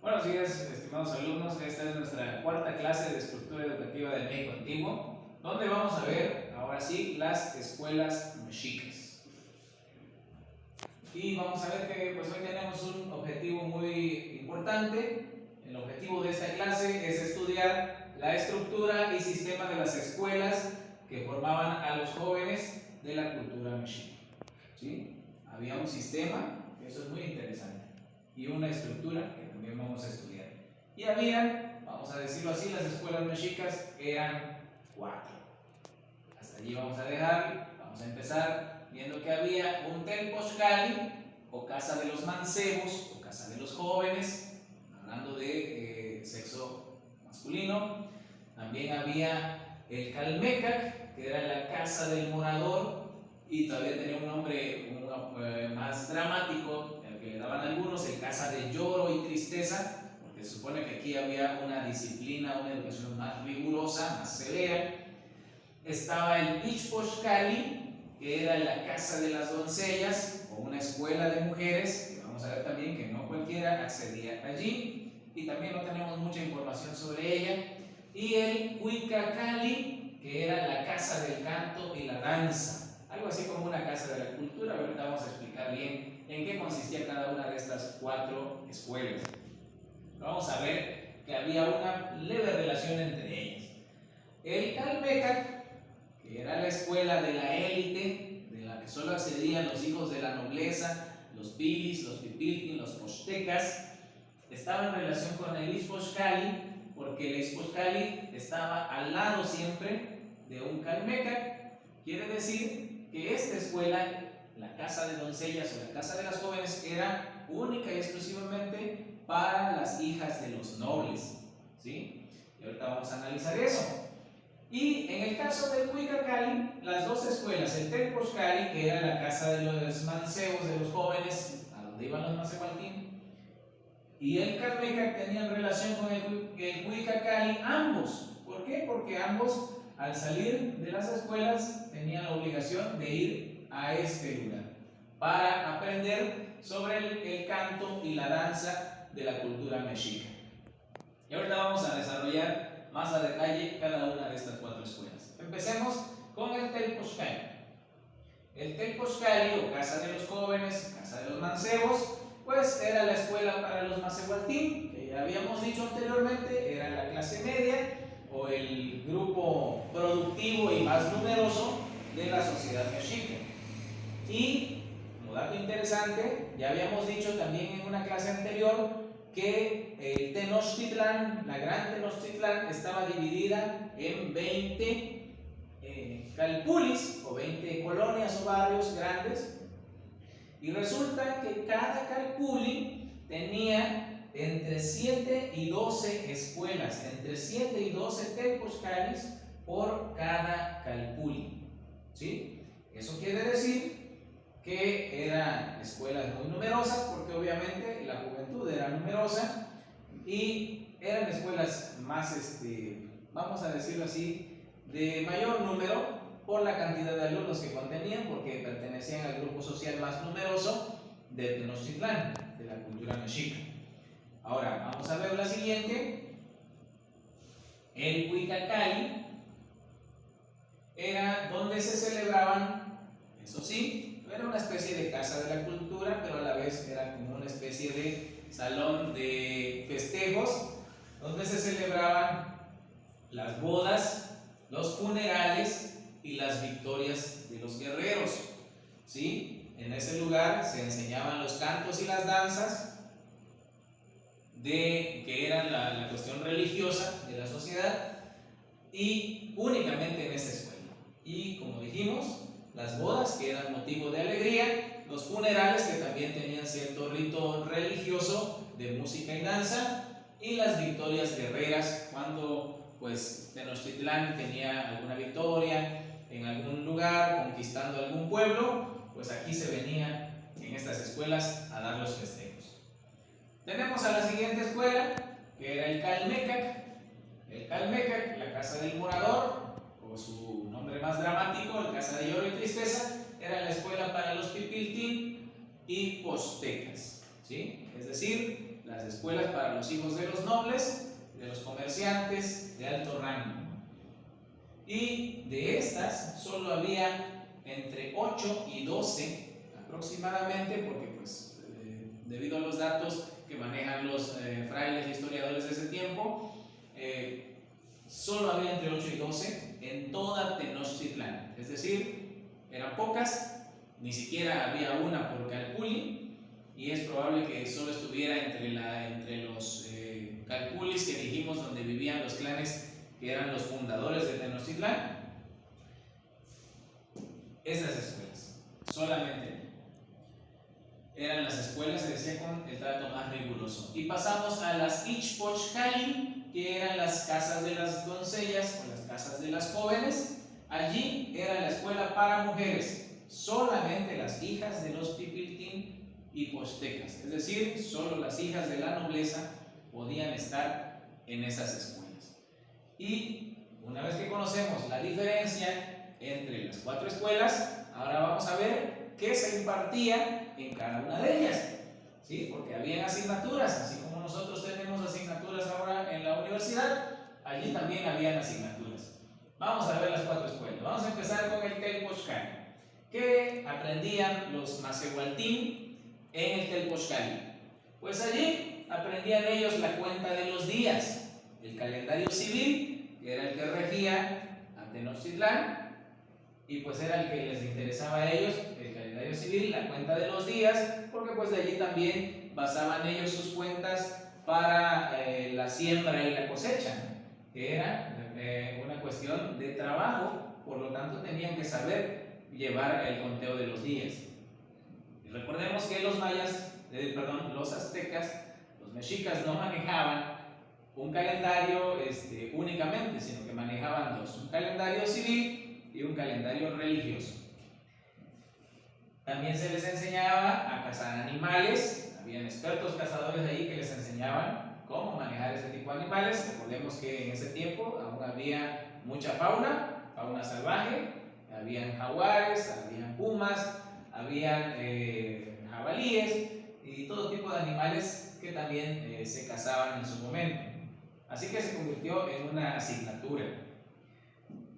Buenos días, estimados alumnos. Esta es nuestra cuarta clase de estructura educativa del México Antiguo, donde vamos a ver, ahora sí, las escuelas mexicas. Y vamos a ver que pues, hoy tenemos un objetivo muy importante. El objetivo de esta clase es estudiar la estructura y sistema de las escuelas que formaban a los jóvenes de la cultura mexica. ¿Sí? Había un sistema, eso es muy interesante, y una estructura que también vamos a estudiar. Y había, vamos a decirlo así, las escuelas mexicas eran 4. Hasta allí vamos a dejar. Vamos a empezar viendo que había un Telpochcali, o casa de los mancebos, o casa de los jóvenes, hablando de sexo masculino. También había el Calmecac, que era la casa del morador, y todavía tenía un nombre más dramático, el que le daban algunos, el casa de lloro y tristeza, porque se supone que aquí había una disciplina, una educación más rigurosa, más severa. Estaba el Ichpochcali, que era la casa de las doncellas, o una escuela de mujeres, que vamos a ver también que no cualquiera accedía allí, y también no tenemos mucha información sobre ella. Y el Huicacali, que era la casa del canto y la danza, algo así como una casa de la cultura. Ahorita vamos a explicar bien en qué consistía cada una de estas 4 escuelas. Vamos a ver que había una leve relación entre ellas. El Calmecac, que era la escuela de la élite, de la que solo accedían los hijos de la nobleza, los pilis, los pipiltin, los pochtecas, estaba en relación con el Ichpochcali, porque el Ichpochcali estaba al lado siempre de un Calmecac. Quiere decir que esta escuela, la casa de doncellas o la casa de las jóvenes, era única y exclusivamente para las hijas de los nobles, ¿sí? Y ahorita vamos a analizar eso. Y en el caso del Huicacali, las dos escuelas, el Telpochcali, que era la casa de los mancebos, de los jóvenes, a donde iban los macehualtín, y el Calmecac tenían relación con el Huicacali, ambos. ¿Por qué? Porque ambos, al salir de las escuelas, tenían la obligación de ir a este lugar para aprender sobre el canto y la danza de la cultura mexica. Y ahorita vamos a desarrollar más a detalle cada una de estas 4 escuelas. Empecemos con el Telpochcali. El Telpochcali, o casa de los jóvenes, casa de los mancebos, pues era la escuela para los macehualtín, que ya habíamos dicho anteriormente, era la clase media o el grupo productivo y más numeroso de la sociedad mexica. Y, como dato interesante, ya habíamos dicho también en una clase anterior que Tenochtitlán, la gran Tenochtitlán, estaba dividida en 20 calpulis, o 20 colonias o barrios grandes, y resulta que cada calpuli tenía entre 7 y 12 escuelas, entre 7 y 12 telpochcalis por cada calpuli, ¿sí? Eso quiere decir que eran escuelas muy numerosas, porque obviamente la juventud era numerosa, y eran escuelas más, vamos a decirlo así, de mayor número por la cantidad de alumnos que contenían, porque pertenecían al grupo social más numeroso de Tenochtitlán, de la cultura mexica. Ahora, vamos a ver la siguiente. El Huicacali era donde se celebraban, eso sí, era una especie de casa de la cultura, pero a la vez era como una especie de salón de festejos, donde se celebraban las bodas, los funerales y las victorias de los guerreros, ¿sí? En ese lugar se enseñaban los cantos y las danzas que eran la cuestión religiosa de la sociedad, y únicamente en esta escuela. Y como dijimos, las bodas, que eran motivo de alegría, los funerales, que también tenían cierto rito religioso de música y danza, y las victorias guerreras, cuando pues Tenochtitlán tenía alguna victoria en algún lugar, conquistando algún pueblo, pues aquí se venía en estas escuelas a dar los festejos. Tenemos a la siguiente escuela, que era el Calmecac. El Calmecac, la casa del morador, o su nombre más dramático, la casa de lloro y tristeza, era la escuela para los pipiltín y pochtecas, ¿sí? Es decir, las escuelas para los hijos de los nobles, de los comerciantes de alto rango. Y de estas solo había entre 8 y 12 aproximadamente, porque pues debido a los datos que manejan los frailes e historiadores de ese tiempo, solo había entre 8 y 12 en toda Tenochtitlán. Es decir, eran pocas, ni siquiera había una por calpulli, y es probable que solo estuviera entre los calpullis que dijimos, donde vivían los clanes que eran los fundadores de Tenochtitlán. Esas escuelas, solamente eran las escuelas, se decía, con el trato más riguroso. Y pasamos a las Ichpochtcalli, que eran las casas de las doncellas o las casas de las jóvenes. Allí era la escuela para mujeres, solamente las hijas de los pipiltín y pochtecas, es decir, solo las hijas de la nobleza podían estar en esas escuelas. Y una vez que conocemos la diferencia entre las 4 escuelas, ahora vamos a ver qué se impartía en cada una de ellas, ¿sí? Porque habían asignaturas, así como nosotros tenemos asignaturas ahora en la universidad, allí también habían asignaturas. Vamos a ver las 4 escuelas. Vamos a empezar con el Telpochcali. ¿Qué aprendían los Macehualtín en el Telpochcali? Pues allí aprendían ellos la cuenta de los días, el calendario civil, que era el que regía a Tenochtitlán, y pues era el que les interesaba a ellos, el calendario civil, la cuenta de los días, porque pues de allí también basaban ellos sus cuentas para la siembra y la cosecha, que era una cuestión de trabajo, por lo tanto tenían que saber llevar el conteo de los días. Y recordemos que los mayas, los aztecas, los mexicas no manejaban un calendario únicamente, sino que manejaban dos, un calendario civil y un calendario religioso. También se les enseñaba a cazar animales, habían expertos cazadores ahí que les enseñaban cómo manejar ese tipo de animales. Recordemos que en ese tiempo aún había mucha fauna salvaje, habían jaguares, habían pumas, habían jabalíes y todo tipo de animales que también se cazaban en su momento. Así que se convirtió en una asignatura.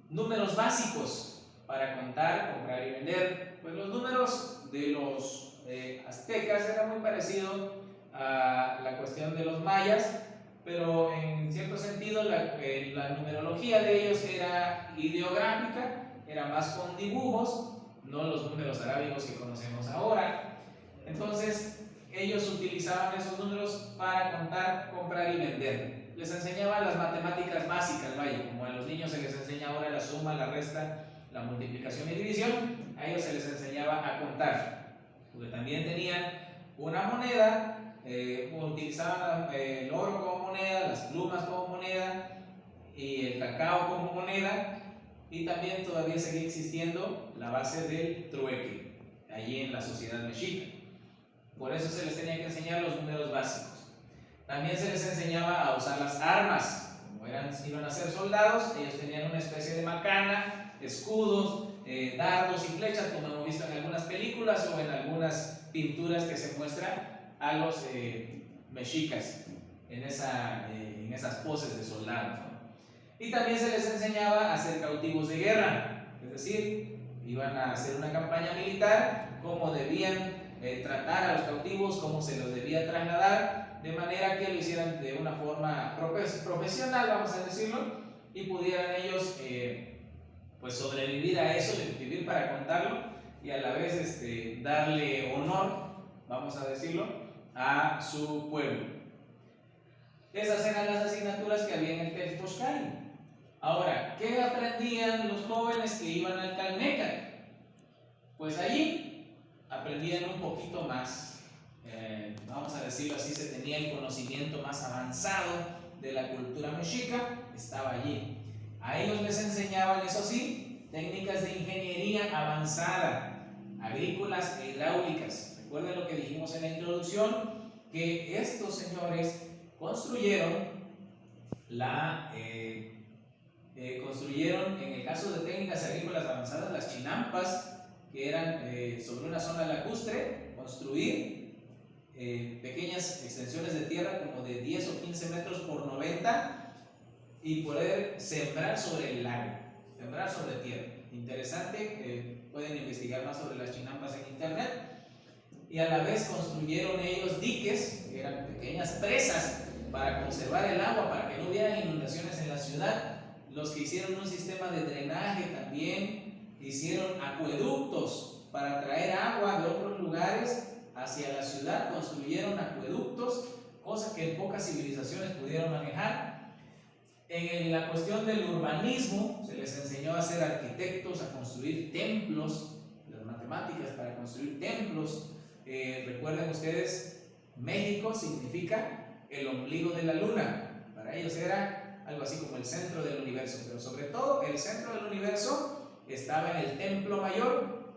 Números básicos para contar, comprar y vender. Pues los números de los aztecas eran muy parecidos a la cuestión de los mayas, pero en cierto sentido la numerología de ellos era ideográfica, era más con dibujos, no los números arábigos que conocemos ahora. Entonces ellos utilizaban esos números para contar, comprar y vender. Les enseñaban las matemáticas básicas, vaya, como a los niños se les enseña ahora la suma, la resta, la multiplicación y división, a ellos se les enseñaba a contar, porque también tenían una moneda, utilizaban el oro como moneda, las plumas como moneda y el cacao como moneda, y también todavía seguía existiendo la base del trueque allí en la sociedad mexica. Por eso se les tenía que enseñar los números básicos. También se les enseñaba a usar las armas. Como iban a ser soldados, ellos tenían una especie de macana, escudos, dardos y flechas, como hemos visto en algunas películas o en algunas pinturas que se muestran a los mexicas en esas poses de soldados, ¿no? Y también se les enseñaba a ser cautivos de guerra, es decir, iban a hacer una campaña militar, cómo debían tratar a los cautivos, cómo se los debía trasladar, de manera que lo hicieran de una forma profesional, vamos a decirlo, y pudieran ellos pues sobrevivir a eso, vivir para contarlo y a la vez darle honor, vamos a decirlo, a su pueblo. Esas eran las asignaturas que había en el Telpochcali. Ahora, ¿qué aprendían los jóvenes que iban al Calmecac? Pues allí aprendían un poquito más, vamos a decirlo así, se tenía el conocimiento más avanzado de la cultura mexica, estaba allí. A ellos les enseñaban, eso sí, técnicas de ingeniería avanzada, agrícolas e hidráulicas. Recuerden lo que dijimos en la introducción, que estos señores construyeron en el caso de técnicas agrícolas avanzadas, las chinampas, que eran sobre una zona lacustre, construir pequeñas extensiones de tierra tierra como de 10 o 15 metros por 90 y poder sembrar sobre el lago, sembrar sobre tierra. Interesante, pueden investigar más sobre las chinampas en internet. Y a la vez construyeron ellos diques, que eran pequeñas presas para conservar el agua, para que no hubiera inundaciones en la ciudad. Los que hicieron un sistema de drenaje también hicieron acueductos para traer agua de otros lugares hacia la ciudad, construyeron acueductos, cosa que pocas civilizaciones pudieron manejar. En la cuestión del urbanismo se les enseñó a ser arquitectos, a construir templos, las matemáticas para construir templos. Recuerden ustedes, México significa el ombligo de la luna. Para ellos era algo así como el centro del universo, pero sobre todo el centro del universo estaba en el templo mayor,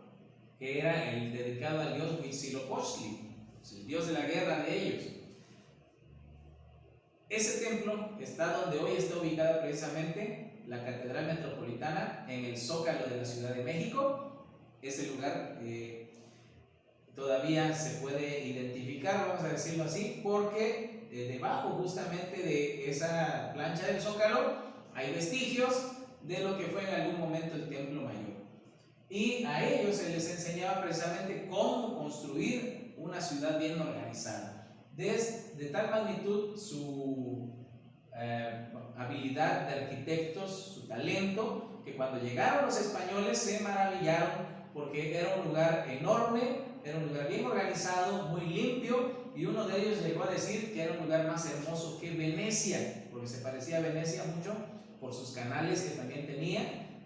que era el dedicado al dios Huitzilopochtli, el dios de la guerra de ellos. Ese templo está donde hoy está ubicada precisamente la Catedral Metropolitana, en el Zócalo de la Ciudad de México. Ese lugar todavía se puede identificar, vamos a decirlo así, porque debajo justamente de esa plancha del Zócalo hay vestigios de lo que fue en algún momento el Templo Mayor. Y a ellos se les enseñaba precisamente cómo construir una ciudad bien organizada. De tal magnitud su habilidad de arquitectos, su talento, que cuando llegaron los españoles se maravillaron porque era un lugar enorme, era un lugar bien organizado, muy limpio, y uno de ellos llegó a decir que era un lugar más hermoso que Venecia, porque se parecía a Venecia mucho por sus canales que también tenía,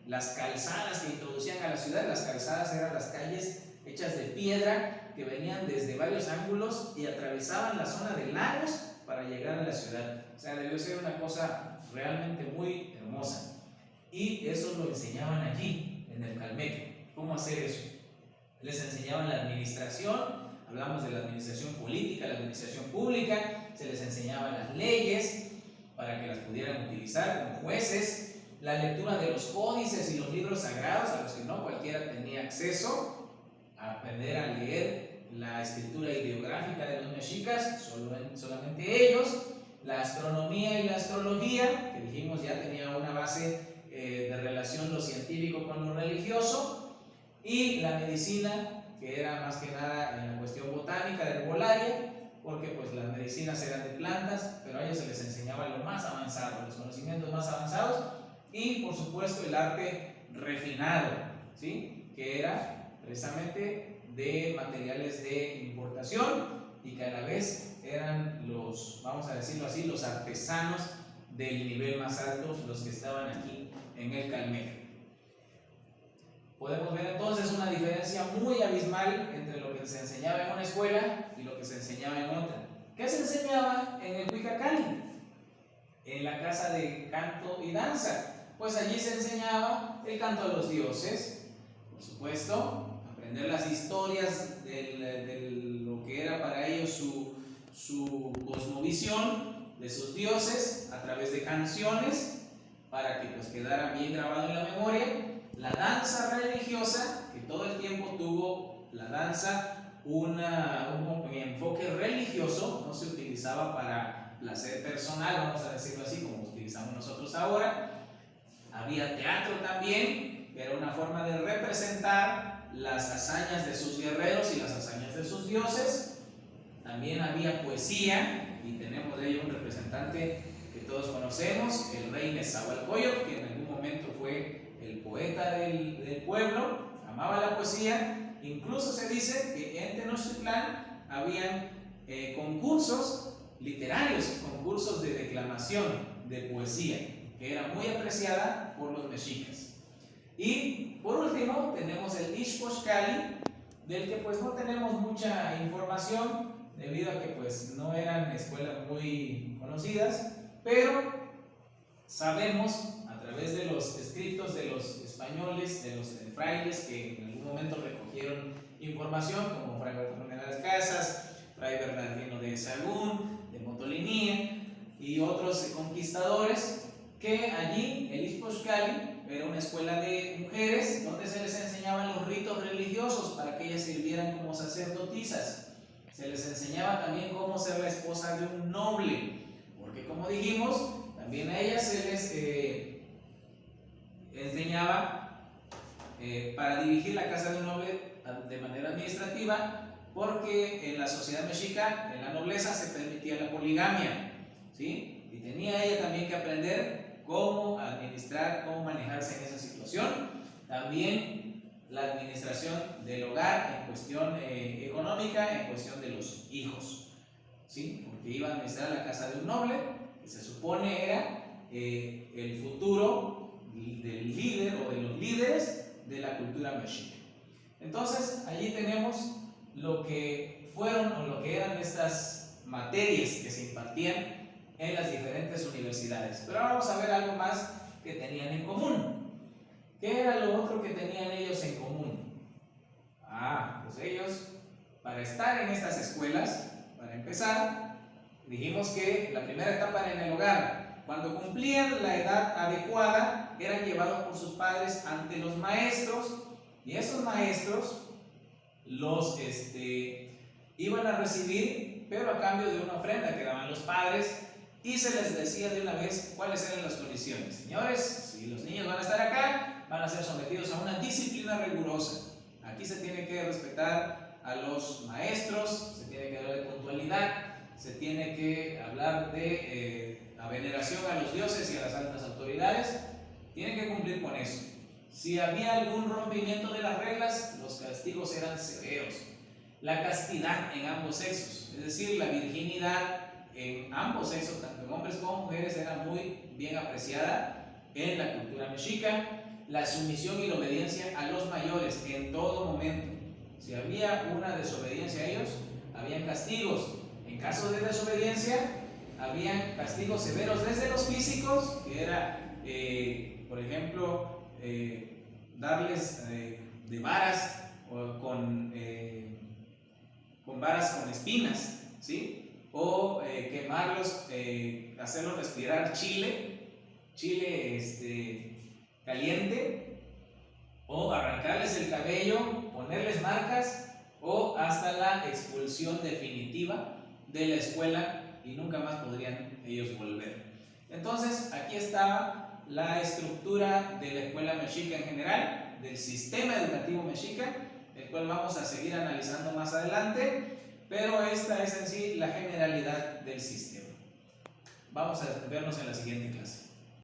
las calzadas que introducían a la ciudad. Las calzadas eran las calles hechas de piedra que venían desde varios ángulos y atravesaban la zona de lagos para llegar a la ciudad. O sea, debió ser una cosa realmente muy hermosa. Y eso lo enseñaban allí, en el Calmeque. ¿Cómo hacer eso? Les enseñaban la administración, hablamos de la administración política, la administración pública, se les enseñaban las leyes para que las pudieran utilizar como jueces, la lectura de los códices y los libros sagrados a los que no cualquiera tenía acceso, a aprender a leer la escritura ideográfica de los mexicas, solamente ellos, la astronomía y la astrología, que dijimos ya tenía una base de relación lo científico con lo religioso, y la medicina, que era más que nada en la cuestión botánica, de herbolaria, porque pues las medicinas eran de plantas, pero a ellos se les enseñaba lo más avanzado, los conocimientos más avanzados, y por supuesto el arte refinado, ¿sí? Que era precisamente de materiales de importación y que a la vez eran los, vamos a decirlo así, los artesanos del nivel más alto, los que estaban aquí en el Calmeque. Podemos ver entonces una diferencia muy abismal entre lo que se enseñaba en una escuela y lo que se enseñaba en otra. ¿Qué se enseñaba en el Huicacali? En la casa de canto y danza. Pues allí se enseñaba el canto a los dioses, por supuesto, aprender las historias de lo que era para ellos su cosmovisión de sus dioses a través de canciones, para que pues quedara bien grabado en la memoria. La danza religiosa, que todo el tiempo tuvo la danza un enfoque religioso, no se utilizaba para placer personal, vamos a decirlo así, como utilizamos nosotros ahora. Había teatro también, que era una forma de representar las hazañas de sus guerreros y las hazañas de sus dioses. También había poesía, y tenemos de ello un representante que todos conocemos, el rey Nezahualcóyotl, que en algún momento fue el poeta del pueblo, amaba la poesía. Incluso se dice que en Tenochtitlán habían concursos literarios, concursos de declamación, de poesía, que era muy apreciada por los mexicas. Y por último tenemos el Ixpoxcali, del que pues no tenemos mucha información debido a que pues no eran escuelas muy conocidas, pero sabemos a través de los escritos de los españoles, de los frailes que en algún momento recogieron información, como Fray Bartolomé de las Casas, Fray Bernardino de Sahagún, de Motolinía y otros conquistadores, que allí el Ixpoxcali era una escuela de mujeres donde se les enseñaban los ritos religiosos para que ellas sirvieran como sacerdotisas. Se les enseñaba también cómo ser la esposa de un noble, porque como dijimos, también a ellas se les enseñaba para dirigir la casa de un noble de manera administrativa, porque en la sociedad mexica, en la nobleza, se permitía la poligamia, ¿sí? Y tenía ella también que aprender cómo administrar, cómo manejarse en esa situación. También la administración del hogar en cuestión económica, en cuestión de los hijos, ¿sí? Porque iba a administrar la casa de un noble, que se supone era el futuro del líder o de los líderes de la cultura mexica. Entonces, allí tenemos lo que fueron o lo que eran estas materias que se impartían en las diferentes universidades. Pero ahora vamos a ver algo más que tenían en común. ¿Qué era lo otro que tenían ellos en común? Pues ellos, para estar en estas escuelas, para empezar, dijimos que la primera etapa era en el hogar. Cuando cumplían la edad adecuada, eran llevados por sus padres ante los maestros, y esos maestros los iban a recibir, pero a cambio de una ofrenda que daban los padres, y se les decía de una vez cuáles eran las condiciones. Señores, si los niños van a estar acá, van a ser sometidos a una disciplina rigurosa. Aquí se tiene que respetar a los maestros, se tiene que hablar de puntualidad, se tiene que hablar de la veneración a los dioses y a las altas autoridades. Tienen que cumplir con eso. Si había algún rompimiento de las reglas, los castigos eran severos. La castidad en ambos sexos, es decir, la virginidad en ambos sexos, tanto en hombres como mujeres, era muy bien apreciada en la cultura mexica. La sumisión y la obediencia a los mayores en todo momento. Si había una desobediencia a ellos, habían castigos. En caso de desobediencia, habían castigos severos, desde los físicos, que era, por ejemplo, darles de varas o con varas con espinas, ¿sí? O quemarlos, hacerlos respirar chile caliente, o arrancarles el cabello, ponerles marcas, o hasta la expulsión definitiva de la escuela, y nunca más podrían ellos volver. Entonces, aquí está la estructura de la escuela mexica en general, del sistema educativo mexica, el cual vamos a seguir analizando más adelante, pero esta es en sí la generalidad del sistema. Vamos a vernos en la siguiente clase.